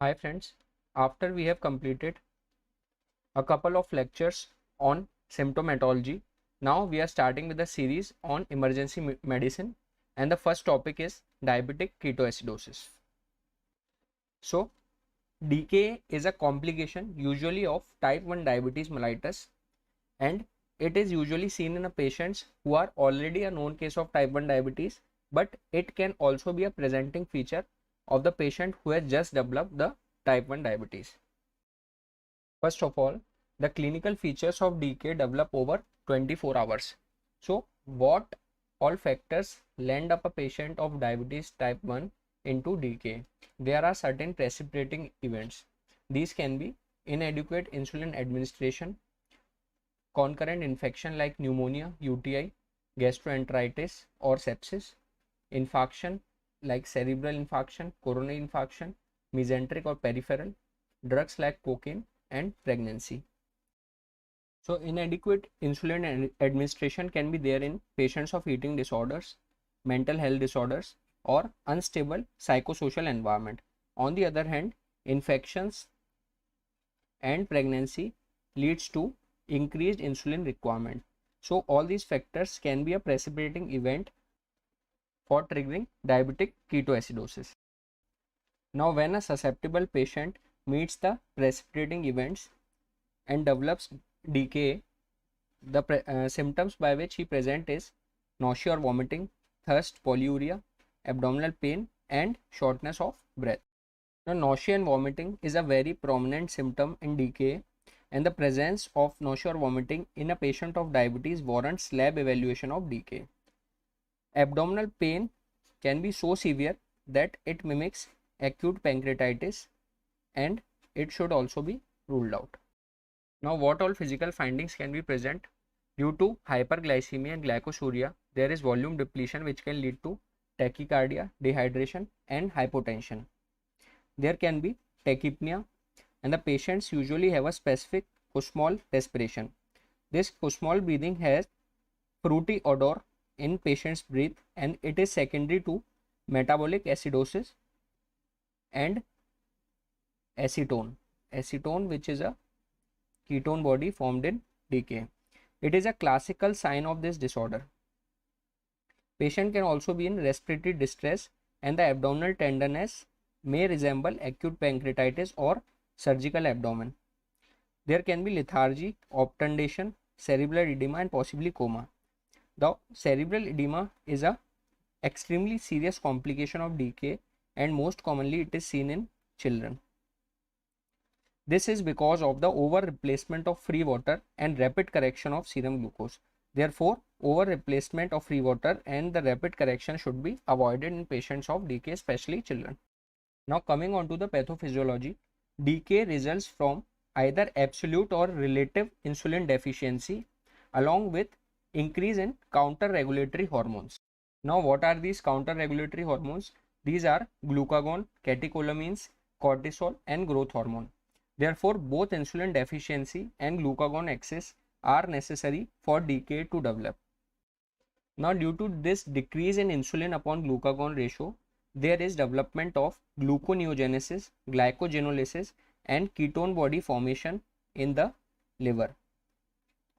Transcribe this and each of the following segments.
Hi friends, after we have completed a couple of lectures on symptomatology, now we are starting with a series on emergency medicine, and the first topic is diabetic ketoacidosis. So, DKA is a complication usually of type 1 diabetes mellitus, and it is usually seen in a patients who are already a known case of type 1 diabetes, but it can also be a presenting feature of the patient who has just developed the type 1 diabetes. First of all, the clinical features of DKA develop over 24 hours. So, what all factors land up a patient of diabetes type 1 into DKA? There are certain precipitating events. These can be inadequate insulin administration, concurrent infection like pneumonia, UTI, gastroenteritis, or sepsis, infarction like cerebral infarction, coronary infarction, mesenteric or peripheral, drugs like cocaine, and pregnancy. So inadequate insulin administration can be there in patients of eating disorders, mental health disorders, or unstable psychosocial environment. On the other hand, infections and pregnancy leads to increased insulin requirement. So all these factors can be a precipitating event for triggering diabetic ketoacidosis. Now when a susceptible patient meets the precipitating events and develops DKA, the symptoms by which he present is nausea or vomiting, thirst, polyuria, abdominal pain, and shortness of breath. Now, nausea and vomiting is a very prominent symptom in DKA, and the presence of nausea or vomiting in a patient of diabetes warrants lab evaluation of DKA. Abdominal pain can be so severe that it mimics acute pancreatitis, and it should also be ruled out. Now, what all physical findings can be present? Due to hyperglycemia and glycosuria, there is volume depletion which can lead to tachycardia, dehydration, and hypotension. There can be tachypnea, and the patients usually have a specific Kussmaul respiration. This Kussmaul breathing has fruity odor in patient's breath, and it is secondary to metabolic acidosis and acetone, which is a ketone body formed in DKA. It is a classical sign of this disorder. Patient can also be in respiratory distress, and the abdominal tenderness may resemble acute pancreatitis or surgical abdomen. There can be lethargy, obtundation, cerebral edema, and possibly coma. The cerebral edema is a extremely serious complication of DKA, and most commonly it is seen in children. This is because of the over replacement of free water and rapid correction of serum glucose. Therefore, over replacement of free water and the rapid correction should be avoided in patients of DKA, especially children. Now coming on to the pathophysiology, DKA results from either absolute or relative insulin deficiency along with increase in counter-regulatory hormones. Now what are these counter-regulatory hormones? These are glucagon, catecholamines, cortisol, and growth hormone. Therefore, both insulin deficiency and glucagon excess are necessary for DKA to develop. Now, due to this decrease in insulin upon glucagon ratio, there is development of gluconeogenesis, glycogenolysis, and ketone body formation in the liver.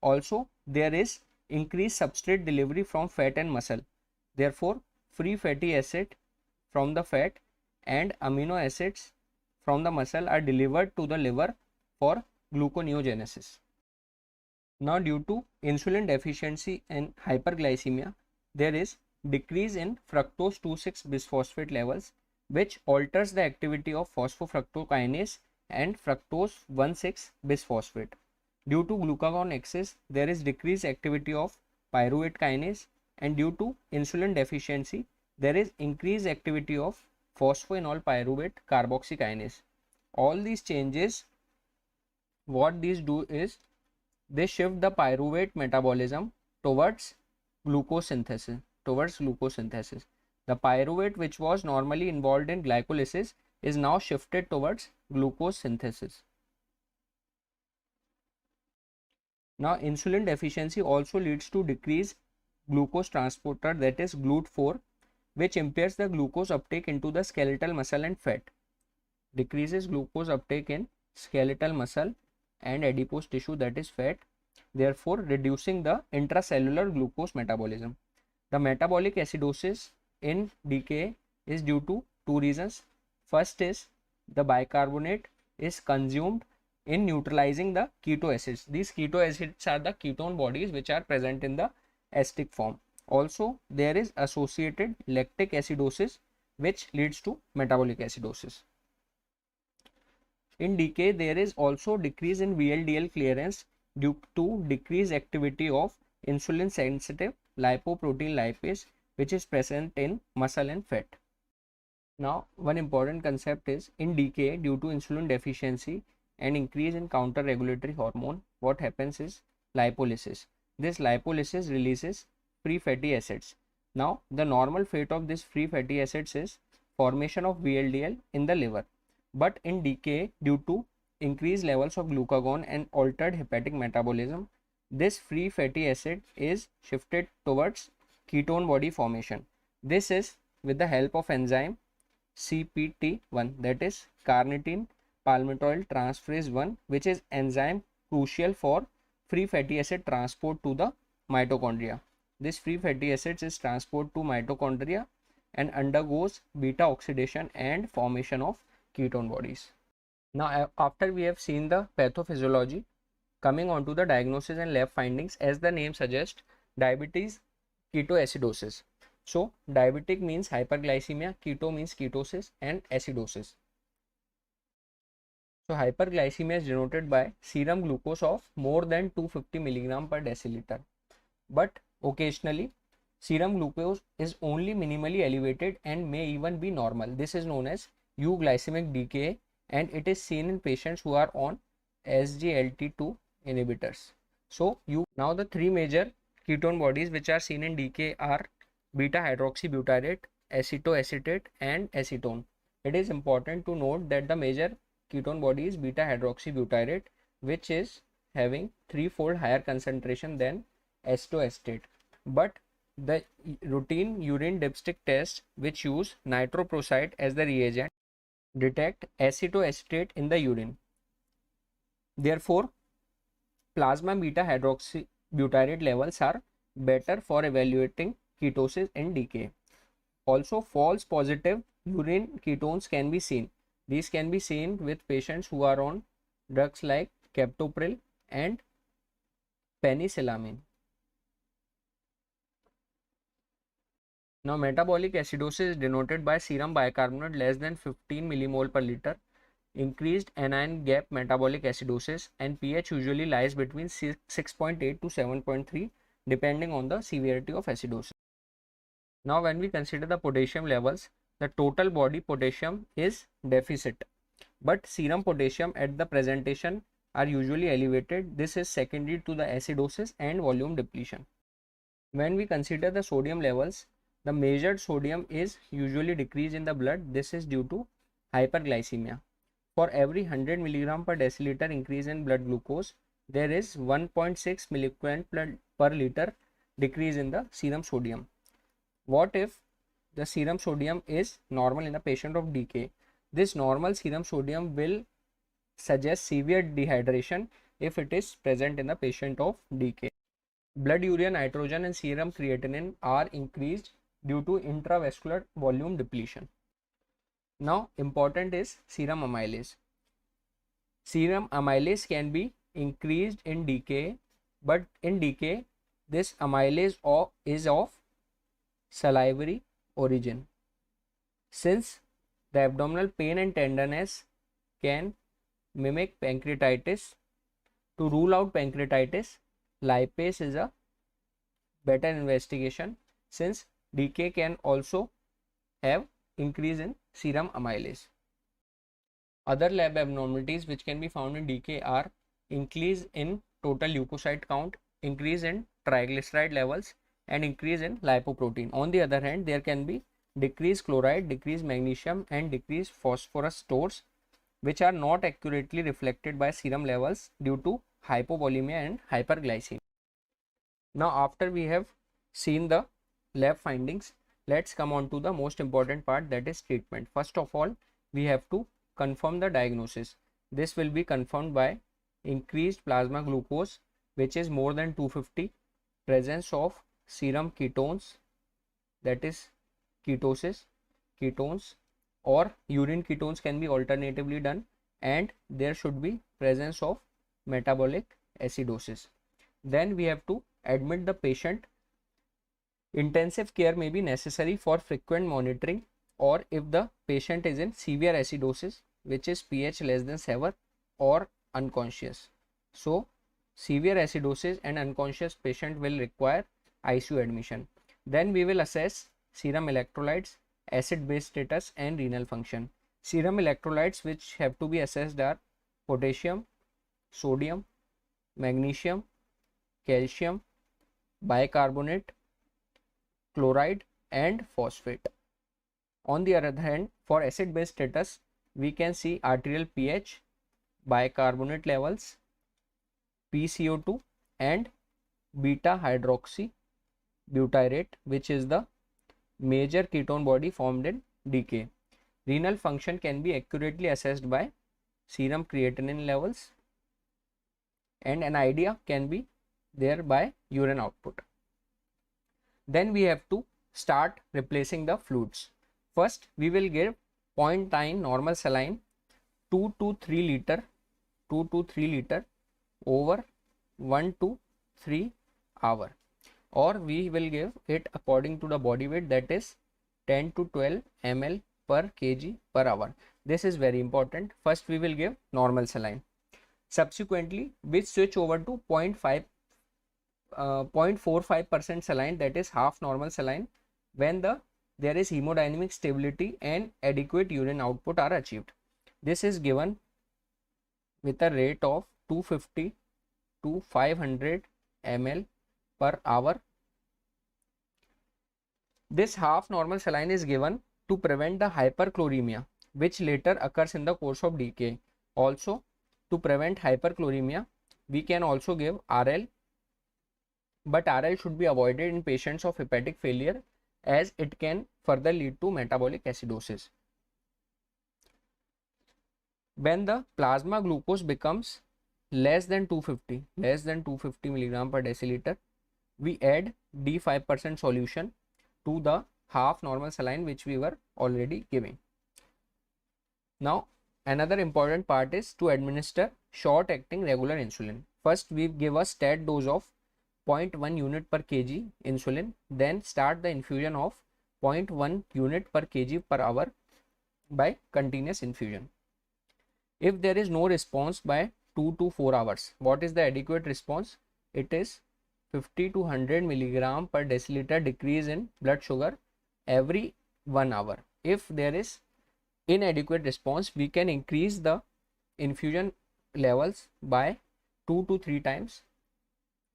Also, there is increased substrate delivery from fat and muscle. Therefore, free fatty acid from the fat and amino acids from the muscle are delivered to the liver for gluconeogenesis. Now, due to insulin deficiency and hyperglycemia, there is decrease in fructose 2,6 bisphosphate levels, which alters the activity of phosphofructokinase and fructose 1,6 bisphosphate. Due to glucagon excess, there is decreased activity of pyruvate kinase, and due to insulin deficiency, there is increased activity of phosphoenol pyruvate carboxykinase. All these changes, what these do is they shift the pyruvate metabolism towards glucose synthesis. The pyruvate, which was normally involved in glycolysis, is now shifted towards glucose synthesis. Now, insulin deficiency also leads to decreased glucose transporter, that is GLUT4, which impairs the glucose uptake into the skeletal muscle and fat. decreases glucose uptake in skeletal muscle and adipose tissue, that is fat, therefore reducing the intracellular glucose metabolism. The metabolic acidosis in DKA is due to two reasons. First is the bicarbonate is consumed in neutralizing the keto acids. These keto acids are the ketone bodies which are present in the acetic form. Also, there is associated lactic acidosis which leads to metabolic acidosis. In DKA, there is also decrease in VLDL clearance due to decreased activity of insulin sensitive lipoprotein lipase which is present in muscle and fat. Now, one important concept is in DKA, due to insulin deficiency and increase in counter regulatory hormone, what happens is lipolysis. This lipolysis releases free fatty acids. Now, the normal fate of this free fatty acids is formation of VLDL in the liver. But in DKA, due to increased levels of glucagon and altered hepatic metabolism, this free fatty acid is shifted towards ketone body formation. This is with the help of enzyme CPT1, that is carnitine palmitoyl transferase 1, which is enzyme crucial for free fatty acid transport to the mitochondria. This free fatty acids is transported to mitochondria and undergoes beta oxidation and formation of ketone bodies. Now, after we have seen the pathophysiology, coming on to the diagnosis and lab findings, as the name suggests, diabetes ketoacidosis. So, diabetic means hyperglycemia, keto means ketosis, and acidosis. So, hyperglycemia is denoted by serum glucose of more than 250 mg per deciliter. But occasionally, serum glucose is only minimally elevated and may even be normal. This is known as euglycemic DKA, and it is seen in patients who are on SGLT2 inhibitors. So, now the three major ketone bodies which are seen in DKA are beta hydroxybutyrate, acetoacetate, and acetone. It is important to note that the major ketone body is beta hydroxybutyrate, which is having threefold higher concentration than acetoacetate. But the routine urine dipstick test, which use nitroprusside as the reagent, detect acetoacetate in the urine. Therefore, plasma beta hydroxybutyrate levels are better for evaluating ketosis in DKA. Also, false positive urine ketones can be seen. These can be seen with patients who are on drugs like captopril and penicillamine. Now, metabolic acidosis is denoted by serum bicarbonate less than 15 millimole per liter, increased anion gap metabolic acidosis, and pH usually lies between 6.8 to 7.3 depending on the severity of acidosis. Now, when we consider the potassium levels, the total body potassium is deficit, but serum potassium at the presentation are usually elevated. This is secondary to the acidosis and volume depletion. When we consider the sodium levels, the measured sodium is usually decreased in the blood. This is due to hyperglycemia. For every 100 mg per deciliter increase in blood glucose, there is 1.6 milligrams per liter decrease in the serum sodium. What if the serum sodium is normal in a patient of DKA? This normal serum sodium will suggest severe dehydration if it is present in the patient of DKA. Blood urea nitrogen and serum creatinine are increased due to intravascular volume depletion. Now, important is serum amylase. Serum amylase can be increased in DKA, but in DKA, this amylase is of salivary origin. Since the abdominal pain and tenderness can mimic pancreatitis, to rule out pancreatitis, lipase is a better investigation, since DKA can also have increase in serum amylase. Other lab abnormalities which can be found in DKA are increase in total leukocyte count, increase in triglyceride levels, and increase in lipoprotein. On the other hand, there can be decreased chloride, decreased magnesium, and decreased phosphorus stores, which are not accurately reflected by serum levels due to hypovolemia and hyperglycemia. Now, after we have seen the lab findings, let's come on to the most important part, that is treatment. First of all, we have to confirm the diagnosis. This will be confirmed by increased plasma glucose, which is more than 250, presence of serum ketones, that is ketones, or urine ketones can be alternatively done, and there should be presence of metabolic acidosis. Then we have to admit the patient. Intensive care may be necessary for frequent monitoring, or if the patient is in severe acidosis, which is pH less than 7 or unconscious. So severe acidosis and unconscious patient will require ICU admission. Then we will assess serum electrolytes, acid base status and renal function. Serum electrolytes which have to be assessed are potassium, sodium, magnesium, calcium, bicarbonate, chloride and phosphate. On the other hand, for acid base status, we can see arterial pH, bicarbonate levels, PCO2 and beta hydroxy butyrate, which is the major ketone body formed in decay. Renal function can be accurately assessed by serum creatinine levels, and an idea can be there by urine output. Then we have to start replacing the fluids. First, we will give 0.9 normal saline 2 to 3 liter over 1 to 3 hour, or we will give it according to the body weight, that is 10 to 12 ml per kg per hour. This is very important. First we will give normal saline. Subsequently we switch over to 0.45% saline, that is half normal saline, when there is hemodynamic stability and adequate urine output are achieved. This is given with a rate of 250 to 500 ml per hour. This half normal saline is given to prevent the hyperchloremia, which later occurs in the course of decay. Also, to prevent hyperchloremia, we can also give RL, but RL should be avoided in patients of hepatic failure as it can further lead to metabolic acidosis. When the plasma glucose becomes less than 250 mg per deciliter, we add D5% solution to the half normal saline which we were already giving. Now another important part is to administer short acting regular insulin. First we give a stat dose of 0.1 unit per kg insulin, then start the infusion of 0.1 unit per kg per hour by continuous infusion. If there is no response by 2 to 4 hours, what is the adequate response? It is 50 to 100 milligram per deciliter decrease in blood sugar every 1 hour. If there is inadequate response, we can increase the infusion levels by 2 to 3 times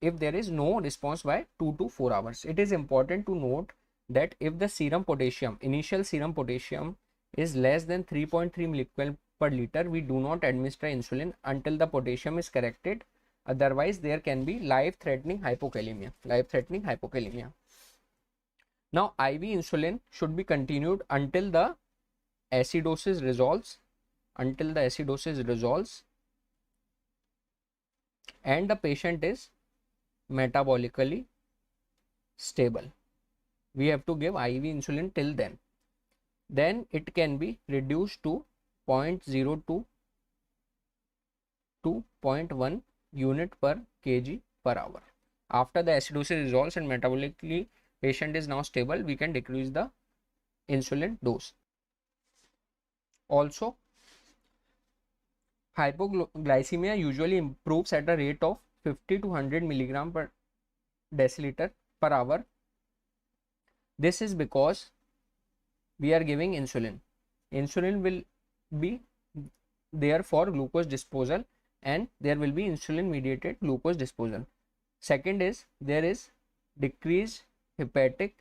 if there is no response by 2 to 4 hours. It is important to note that if the serum potassium, initial serum potassium is less than 3.3 mg per liter, we do not administer insulin until the potassium is corrected. Otherwise, there can be life-threatening hypokalemia. Now, IV insulin should be continued until the acidosis resolves, and the patient is metabolically stable. We have to give IV insulin till then. Then it can be reduced to 0.02 to 0.1 unit per kg per hour. After the acidosis resolves and metabolically patient is now stable, we can decrease the insulin dose. Also, hypoglycemia usually improves at a rate of 50 to 100 milligram per deciliter per hour. This is because we are giving insulin. Insulin will be there for glucose disposal, and there will be insulin mediated glucose disposal. Second is there is decreased hepatic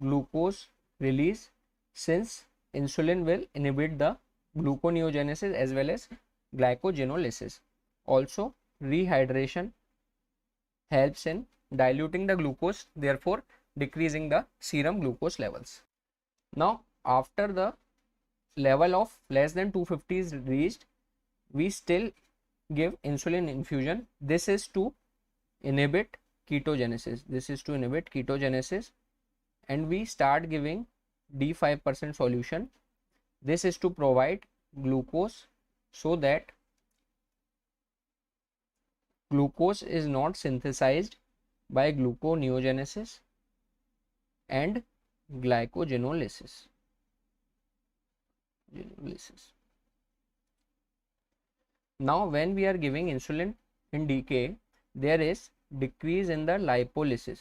glucose release, since insulin will inhibit the gluconeogenesis as well as glycogenolysis. Also, rehydration helps in diluting the glucose, therefore decreasing the serum glucose levels. Now, after the level of less than 250 is reached, we still give insulin infusion. This is to inhibit ketogenesis. This is to inhibit ketogenesis, and we start giving D5% solution. This is to provide glucose so that glucose is not synthesized by gluconeogenesis and glycogenolysis. Now, when we are giving insulin in DKA, there is decrease in the lipolysis,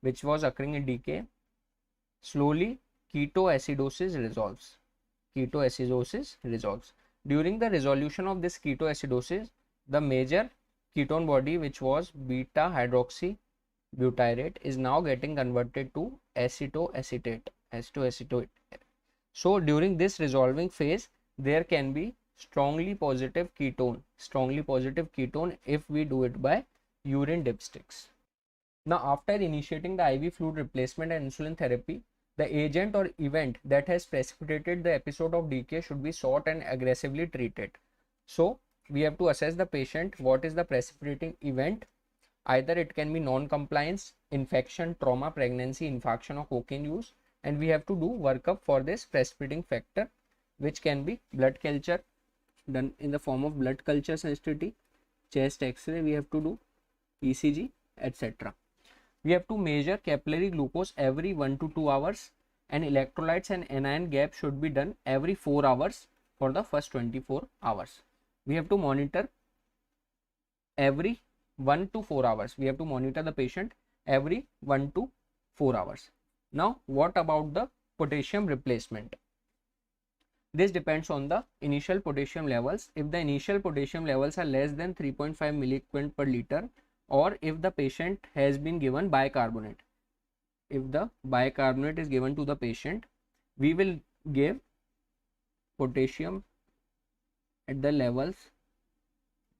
which was occurring in DKA. Slowly, ketoacidosis resolves. During the resolution of this ketoacidosis, the major ketone body, which was beta hydroxybutyrate, is now getting converted to acetoacetate. So during this resolving phase, there can be strongly positive ketone if we do it by urine dipsticks. Now, after initiating the IV fluid replacement and insulin therapy, the agent or event that has precipitated the episode of DKA should be sought and aggressively treated. So we have to assess the patient, what is the precipitating event. Either it can be non-compliance, infection, trauma, pregnancy, infarction, or cocaine use, and we have to do workup for this precipitating factor, which can be blood culture done in the form of blood culture sensitivity, chest x-ray, we have to do ECG, etc. We have to measure capillary glucose every 1 to 2 hours, and electrolytes and anion gap should be done every 4 hours for the first 24 hours. We have to monitor every 1 to 4 hours. We have to monitor the patient every 1 to 4 hours. Now, what about the potassium replacement? This depends on the initial potassium levels. If the initial potassium levels are less than 3.5 milliequivalent per liter, or if the patient has been given bicarbonate. If the bicarbonate is given to the patient, we will give potassium at the levels,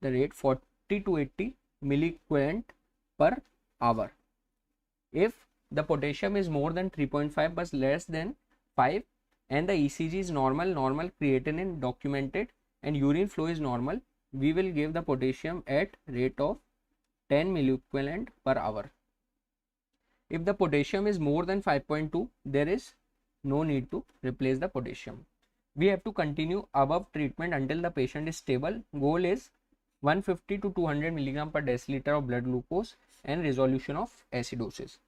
the rate 40 to 80 milliequivalent per hour. If the potassium is more than 3.5 but less than 5, and the ECG is normal creatinine documented, and urine flow is normal, we will give the potassium at rate of 10 milliequivalent per hour. If the potassium is more than 5.2, there is no need to replace the potassium. We have to continue above treatment until the patient is stable. Goal is 150 to 200 milligram per deciliter of blood glucose and resolution of acidosis.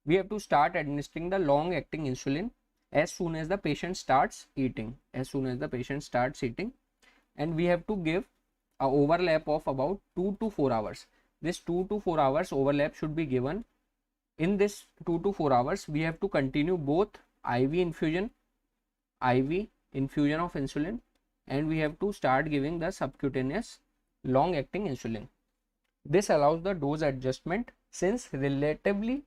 We have to start administering the long-acting insulin as soon as the patient starts eating. And we have to give an overlap of about 2 to 4 hours. This 2 to 4 hours overlap should be given. In this 2 to 4 hours, we have to continue both IV infusion of insulin, and we have to start giving the subcutaneous long-acting insulin. This allows the dose adjustment, since relatively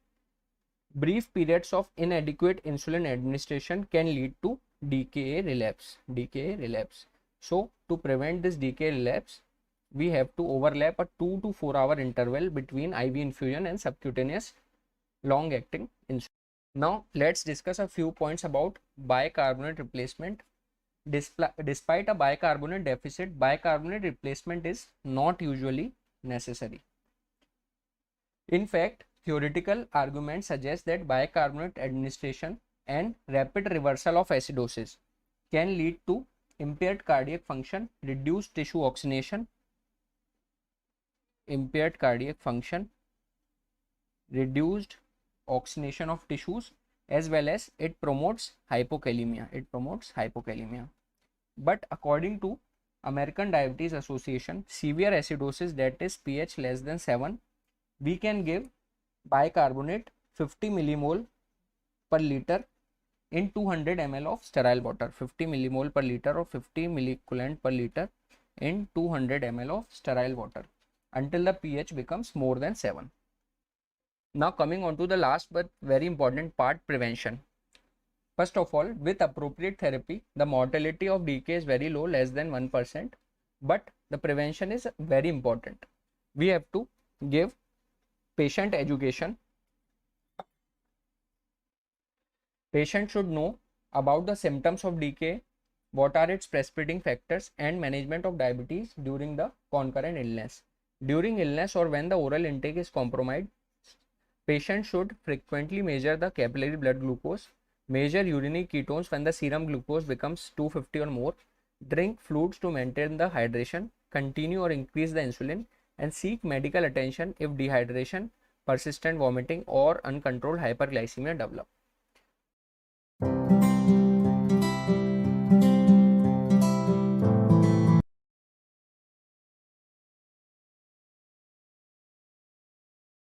brief periods of inadequate insulin administration can lead to DKA relapse. So to prevent this DKA relapse, we have to overlap a 2 to 4 hour interval between IV infusion and subcutaneous long-acting insulin. Now let's discuss a few points about bicarbonate replacement. Despite a bicarbonate deficit, bicarbonate replacement is not usually necessary. In fact, theoretical arguments suggest that bicarbonate administration and rapid reversal of acidosis can lead to impaired cardiac function, reduced tissue oxygenation, reduced oxygenation of tissues, as well as it promotes hypokalemia. But according to American Diabetes Association, severe acidosis, that is pH less than 7, we can give bicarbonate 50 millimole per liter in 200 ml of sterile water. 50 millimole per liter or 50 milliequivalent per liter in 200 ml of sterile water until the pH becomes more than 7. Now coming on to the last but very important part, prevention. First of all, with appropriate therapy, the mortality of DKA is very low, less than 1%, but the prevention is very important. We have to give patient education. Patient should know About the symptoms of DKA, what are its precipitating factors, and management of diabetes during the concurrent illness. During illness or when the oral intake is compromised, patients should frequently measure the capillary blood glucose, measure urinary ketones when the serum glucose becomes 250 or more, drink fluids to maintain the hydration, continue or increase the insulin, and seek medical attention if dehydration, persistent vomiting, or uncontrolled hyperglycemia develop.